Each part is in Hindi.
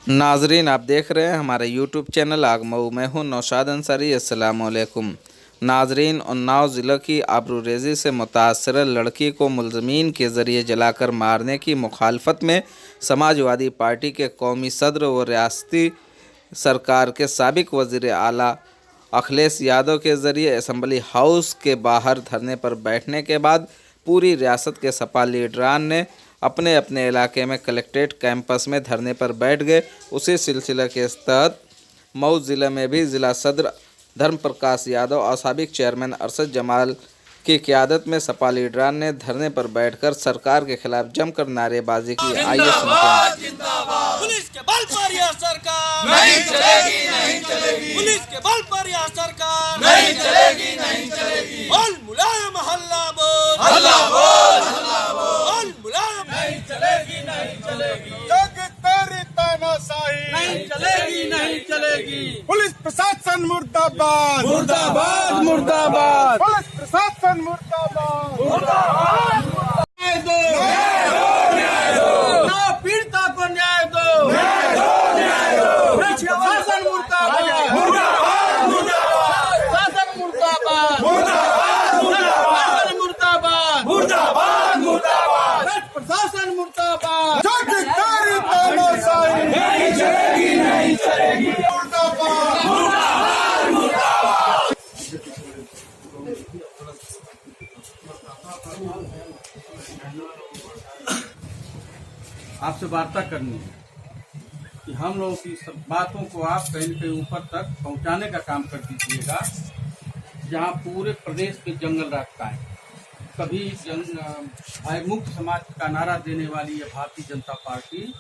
नाजरीन, आप देख रहे हैं हमारे यूट्यूब चैनल आगमऊ। मैं हूं नौशाद अंसारी। अस्सलाम वालेकुम नाजरीन। उन्नाव ज़िले की आबरूरेज़ी से मुतासर लड़की को मुलज़मीन के ज़रिए जलाकर मारने की मुखालफत में समाजवादी पार्टी के कौमी सदर व रियासती सरकार के साबिक वज़ीर आला अखिलेश यादव के ज़रिए असम्बली हाउस के बाहर धरने पर बैठने के बाद पूरी रियासत के सपा लीडरान ने अपने अपने इलाके में कलेक्ट्रेट कैंपस में धरने पर बैठ गए। उसी सिलसिले के तहत मऊ ज़िले में भी ज़िला सदर धर्म प्रकाश यादव और साबिक चेयरमैन अरशद जमाल की क़यादत में सपा लीडरान ने धरने पर बैठकर सरकार के खिलाफ जमकर नारेबाजी की। आइए सुनते हैं। पुलिस के बल पर यह सरकार नहीं चलेगी, नहीं चलेगी। पुलिस के बल पर यह सरकार नहीं चलेगी, नहीं चलेगी। बोल मुलायम हल्ला बोल, हल्ला बोल, हल्ला बोल। बोल मुलायम नहीं चलेगी, नहीं चलेगी। जग तेरी तानाशाही नहीं चलेगी, नहीं चलेगी। पुलिस प्रशासन मुर्दाबाद, मुर्दाबाद, मुर्दाबाद। पुलिस प्रशासन मुर्दाबाद, मुर्दाबाद। न्याय दो, न्याय दो। ना पीड़िता को न्याय दो, न्याय दो, न्याय दो। प्रशासन मुर्दाबाद, मुर्दाबाद, मुर्दाबाद। शासन मुर्दाबाद, मुर्दाबाद, मुर्दाबाद। मुर्दाबाद, मुर्दाबाद, मुर्दाबाद। प्रशासन मुर्दाबाद। जग तेरी तानाशाही नहीं चलेगी, नहीं चलेगी। मुर्दाबाद, मुर्दाबाद, मुर्दाबाद। आपसे वार्ता करनी है कि हम लोगों की सब बातों को आप कहीं न कहीं ऊपर तक पहुंचाने का काम कर दीजिएगा। जहां पूरे प्रदेश के जंगल रास्ता है, कभी भय मुक्त समाज का नारा देने वाली ये भारतीय जनता पार्टी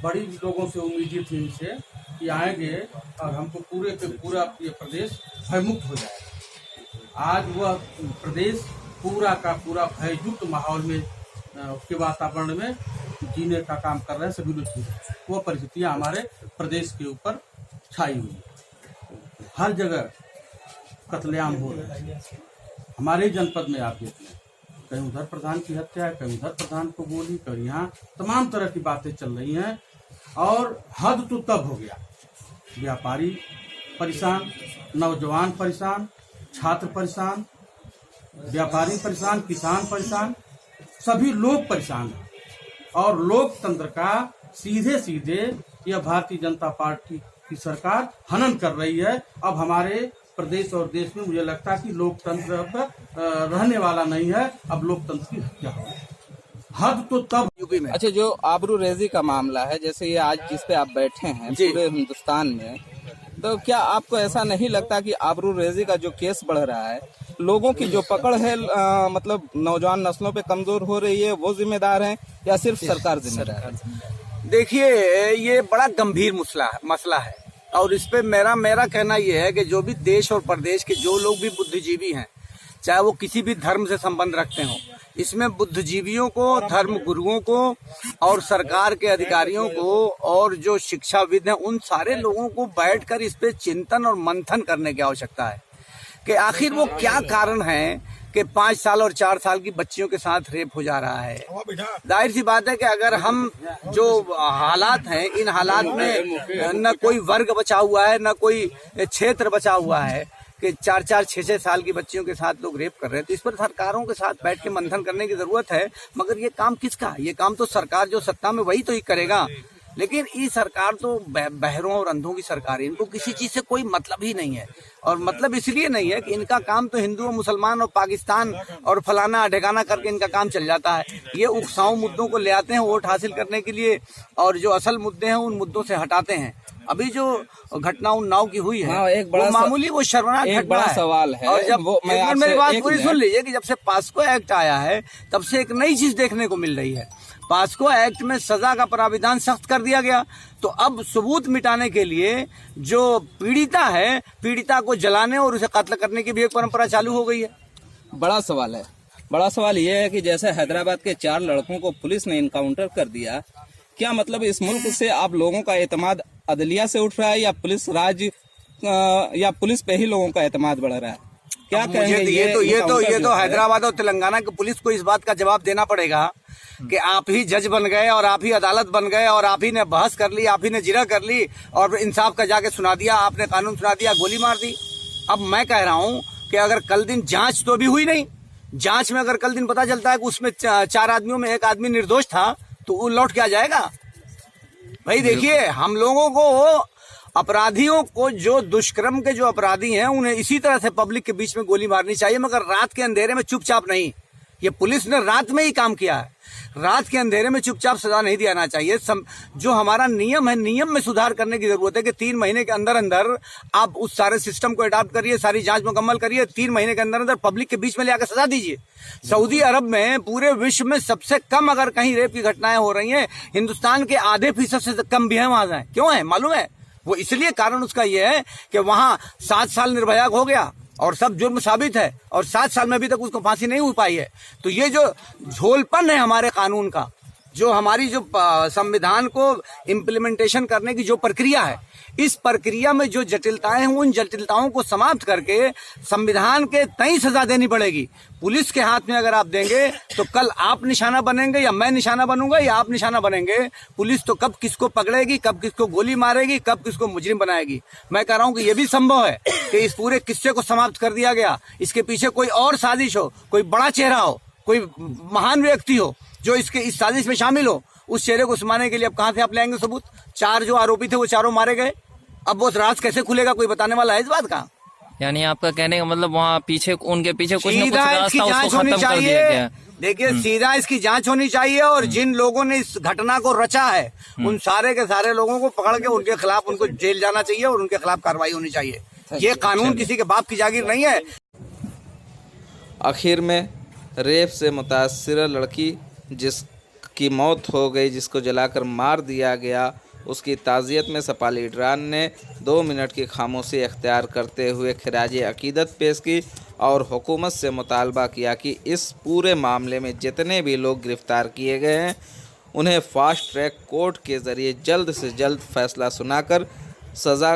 बड़ी लोगों से उम्मीद थी इनसे कि आएंगे और हमको पूरे के पूरा ये प्रदेश भयमुक्त हो जाएगा। आज वह प्रदेश पूरा का पूरा भययुक्त माहौल में उसके वातावरण में जीने का काम कर रहे हैं सभी लोग। वो परिस्थितियां हमारे प्रदेश के ऊपर छाई हुई है। हर जगह कत्लेआम हो रहे हैं। हमारे जनपद में आप देख लें, कहीं उधर प्रधान की हत्या है, कहीं उधर प्रधान को गोली, कहीं यहाँ तमाम तरह की बातें चल रही हैं। और हद तो तब हो गया, व्यापारी परेशान, नौजवान परेशान, छात्र परेशान, व्यापारी परेशान, किसान परेशान, सभी लोग परेशान हैं। और लोकतंत्र का सीधे सीधे यह भारतीय जनता पार्टी की सरकार हनन कर रही है। अब हमारे प्रदेश और देश में मुझे लगता है कि लोकतंत्र अब रहने वाला नहीं है। अब लोकतंत्र की हत्या हो, हद तो तब यूपी में। अच्छा, जो आबरूरेज़ी का मामला है, जैसे ये आज जिस पे आप बैठे हैं पूरे हिंदुस्तान में, तो क्या आपको ऐसा नहीं लगता कि आबरूरेज़ी का जो केस बढ़ रहा है, लोगों की जो पकड़ है मतलब नौजवान नस्लों पे कमजोर हो रही है, वो जिम्मेदार है या सिर्फ सरकार जिम्मेदार है? देखिए, ये बड़ा गंभीर मसला है और इस पे मेरा कहना ये है कि जो भी देश और प्रदेश के जो लोग भी बुद्धिजीवी हैं, चाहे वो किसी भी धर्म से संबंध रखते हों, इसमें बुद्धिजीवियों को, धर्म गुरुओं को और सरकार के अधिकारियों को और जो शिक्षाविद हैं, उन सारे लोगों को बैठकर इस पे चिंतन और मंथन करने की आवश्यकता है कि आखिर वो क्या कारण है कि 5 साल और 4 साल की बच्चियों के साथ रेप हो जा रहा है। जाहिर सी बात है कि अगर हम जो हालात हैं, इन हालात में न कोई वर्ग बचा हुआ है, न कोई क्षेत्र बचा हुआ है कि 4-4, 6-6 साल की बच्चियों के साथ लोग रेप कर रहे हैं, तो इस पर सरकारों के साथ बैठ के मंथन करने की जरूरत है। मगर ये काम किसका? ये काम तो सरकार जो सत्ता में वही तो ही करेगा। लेकिन ये सरकार तो बहरों और अंधों की सरकार है, इनको किसी चीज से कोई मतलब ही नहीं है। और मतलब इसलिए नहीं है कि इनका काम तो हिंदू और मुसलमान और पाकिस्तान और फलाना ढेकाना करके इनका काम चल जाता है। ये उकसाऊ मुद्दों को ले आते हैं वोट हासिल करने के लिए, और जो असल मुद्दे हैं उन मुद्दों से हटाते हैं। अभी जो घटना उन्नाव की हुई है, एक बड़ा वो मामूली, वो शर्मनाक घटना बड़ा है। सवाल है। और जब मेरी बात पूरी सुन लीजिए लीजिए कि जब से पास्को एक्ट आया है, तब से एक नई चीज देखने को मिल रही है। पास्को एक्ट में सजा का प्राविधान सख्त कर दिया गया। तो अब सबूत मिटाने के लिए जो पीड़िता है, पीड़िता को जलाने और उसे कत्ल करने की भी एक परंपरा चालू हो गई है। बड़ा सवाल है। बड़ा सवाल ये है कि जैसे हैदराबाद के 4 लड़कों को पुलिस ने इनकाउंटर कर दिया, क्या मतलब इस मुल्क से आप लोगों का एतमाद अदलिया से उठ रहा है या पुलिस राज या पुलिस पे ही लोगों का एतमाद बढ़ रहा है? क्या कहेंगे? ये तो हैदराबाद और तेलंगाना की पुलिस को इस बात का जवाब देना पड़ेगा कि आप ही जज बन गए और आप ही अदालत बन गए और आप ही ने बहस कर ली, आप ही ने जिरह कर ली और इंसाफ का जाके सुना दिया, आपने कानून सुना दिया, गोली मार दी। अब मैं कह रहा हूं कि अगर कल दिन जांच तो अभी हुई नहीं, जांच में अगर कल दिन पता चलता है कि उसमें 4 आदमियों में 1 आदमी निर्दोष था तो वो लौट के आ जाएगा। भाई देखिए, हम लोगों को, अपराधियों को, जो दुष्कर्म के जो अपराधी हैं उन्हें इसी तरह से पब्लिक के बीच में गोली मारनी चाहिए, मगर रात के अंधेरे में चुपचाप नहीं। ये पुलिस ने रात में ही काम किया है, रात के अंधेरे में चुपचाप सजा नहीं दिया चाहिए। जो हमारा नियम है, नियम में सुधार करने की जरूरत है कि 3 महीने के अंदर अंदर आप उस सारे सिस्टम को अडॉप्ट करिए, सारी जांच मुकम्मल करिए, 3 महीने के अंदर अंदर पब्लिक के बीच में ले आकर सजा दीजिए। सऊदी अरब में पूरे विश्व में सबसे कम अगर कहीं रेप की घटनाएं हो रही हैं, हिंदुस्तान के आधे % से कम भी है वहां है। क्यों है मालूम है? वो इसलिए, कारण उसका ये है कि वहां 7 साल निर्भया हो गया और सब जुर्म साबित है और 7 साल में अभी तक उसको फांसी नहीं हो पाई है। तो ये जो झोलपन है हमारे कानून का, जो हमारी जो संविधान को इम्प्लीमेंटेशन करने की जो प्रक्रिया है, इस प्रक्रिया में जो जटिलताएं हैं, उन जटिलताओं को समाप्त करके संविधान के तय सजा देनी पड़ेगी। पुलिस के हाथ में अगर आप देंगे तो कल आप निशाना बनेंगे या मैं निशाना बनूंगा या आप निशाना बनेंगे। पुलिस तो कब किसको पकड़ेगी, कब किसको गोली मारेगी, कब किसको मुजरिम बनाएगी। मैं कह रहा हूं कि यह भी संभव है कि इस पूरे किस्से को समाप्त कर दिया गया, इसके पीछे कोई और साजिश हो, कोई बड़ा चेहरा हो, कोई महान व्यक्ति हो जो इस साजिश में शामिल हो। उस चेहरे को सुनाने के लिए अब कहां से आप लाएंगे सबूत? 4 जो आरोपी थे वो चारों मारे गए, अब वो राज कैसे खुलेगा, कोई बताने वाला है इस बात का? यानी आपका कहने का मतलब वहाँ पीछे, उनके पीछे कुछ न कुछ सीधा रास्ता इसकी उसको जांच होनी खत्म कर दिया चाहिए। गया। देखिए, सीधा इसकी जांच होनी चाहिए और जिन लोगों ने इस घटना को रचा है उन सारे के सारे लोगों को पकड़ के उनके खिलाफ उनको जेल जाना चाहिए और उनके खिलाफ कार्रवाई होनी चाहिए। ये कानून किसी के बाप की जागीर नहीं है। आखिर में रेप से मुतासिर लड़की जिसकी मौत हो गई, जिसको जलाकर मार दिया गया, उसकी ताज़ियत में सपा लीडरान ने 2 मिनट की खामोशी अख्तियार करते हुए खिराज अकीदत पेश की और हुकूमत से मुतालबा किया कि इस पूरे मामले में जितने भी लोग गिरफ्तार किए गए हैं उन्हें फास्ट ट्रैक कोर्ट के ज़रिए जल्द से जल्द फैसला सुनाकर सज़ा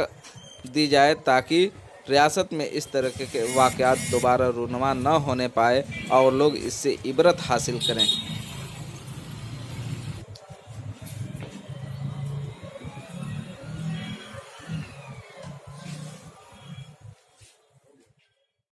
दी जाए ताकि रियासत में इस तरह के वाक़यात दोबारा रूनुमा न होने पाए और लोग इससे इबरत हासिल करें।